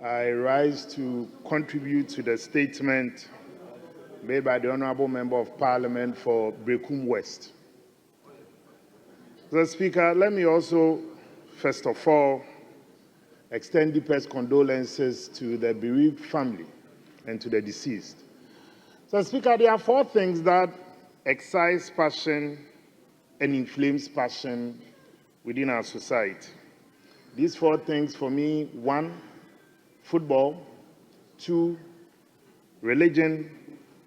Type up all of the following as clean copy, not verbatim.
I rise to contribute to the statement made by the Honourable Member of Parliament for Brekum West. Mr. Speaker, let me also, first of all, extend deepest condolences to the bereaved family and to the deceased. Mr. Speaker, there are 4 things that excite passion and inflames passion within our society. These 4 things for me: 1, football; 2, religion;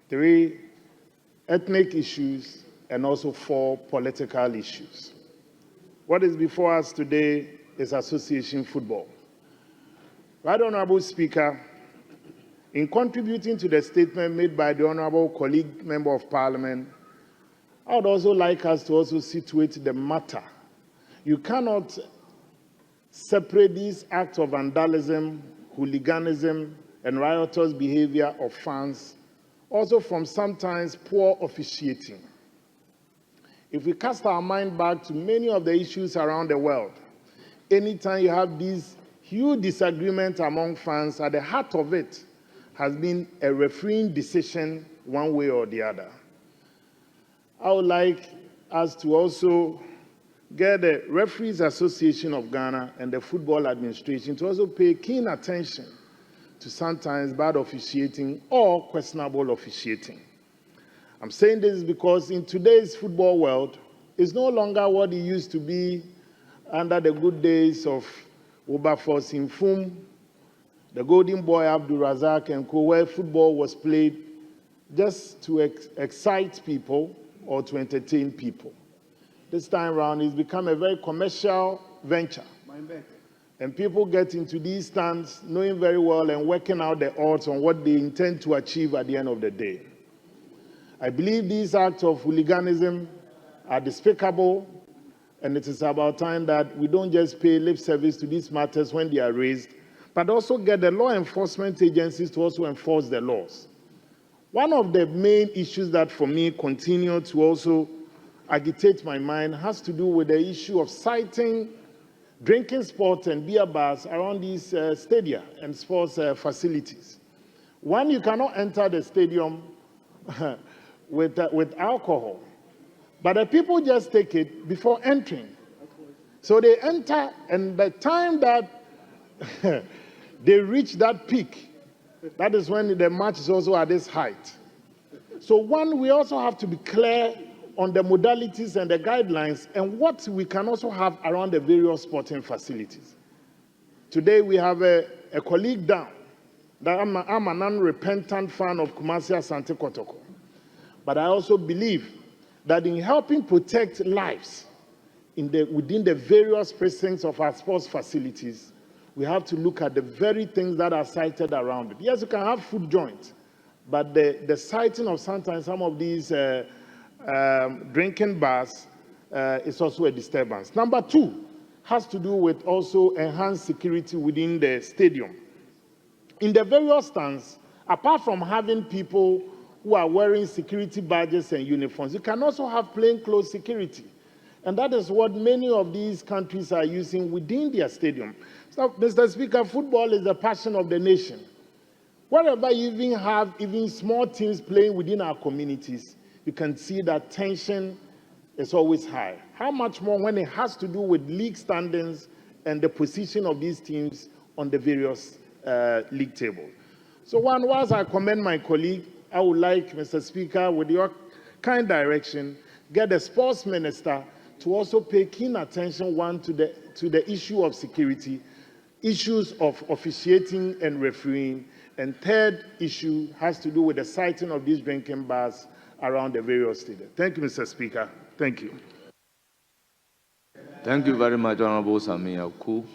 3, ethnic issues; and also 4, political issues. What is before us today is association football. Right Honourable Speaker, in contributing to the statement made by the Honourable colleague Member of Parliament, I would also like us to also situate the matter. You cannot separate these acts of vandalism, hooliganism, and riotous behavior of fans also from sometimes poor officiating. If we cast our mind back to many of the issues around the world, anytime you have these huge disagreements among fans, at the heart of it has been a refereeing decision one way or the other. I would like us to also get the Referees Association of Ghana and the Football Administration to also pay keen attention to sometimes bad officiating or questionable officiating. I'm saying this because in today's football world, it's no longer what it used to be under the good days of Wilberforce Infum, the Golden Boy Abdul Razak and co, where football was played just to excite people or to entertain people. This time around, it's become a very commercial venture. And people get into these stands knowing very well and working out the odds on what they intend to achieve at the end of the day. I believe these acts of hooliganism are despicable, and it is about time that we don't just pay lip service to these matters when they are raised, but also get the law enforcement agencies to also enforce the laws. One of the main issues that for me continue to also agitate my mind has to do with the issue of citing drinking spots and beer bars around these stadia and sports facilities. One, you cannot enter the stadium with alcohol, but the people just take it before entering. So they enter, and by the time that they reach that peak, that is when the match is also at this height. So one, we also have to be clear on the modalities and the guidelines and what we can also have around the various sporting facilities. Today we have a colleague down that I'm an unrepentant fan of Kumasi Asante Kotoko. But I also believe that in helping protect lives within the various precincts of our sports facilities, we have to look at the very things that are cited around it. Yes, you can have food joints, but the siting of sometimes some of these drinking bars is also a disturbance. Number 2 has to do with also enhanced security within the stadium. In the various stands, apart from having people who are wearing security badges and uniforms, you can also have plainclothes security. And that is what many of these countries are using within their stadium. So, Mr. Speaker, football is the passion of the nation. Wherever you even have small teams playing within our communities, you can see that tension is always high. How much more when it has to do with league standings and the position of these teams on the various league tables. So whilst I commend my colleague, I would like, Mr. Speaker, with your kind direction, get the sports minister to also pay keen attention, one, to the issue of security, issues of officiating and refereeing, and third issue has to do with the siting of these drinking bars around the various stadiums. Thank you, Mr. Speaker. Thank you. Thank you very much, Honourable Sammi Awuku.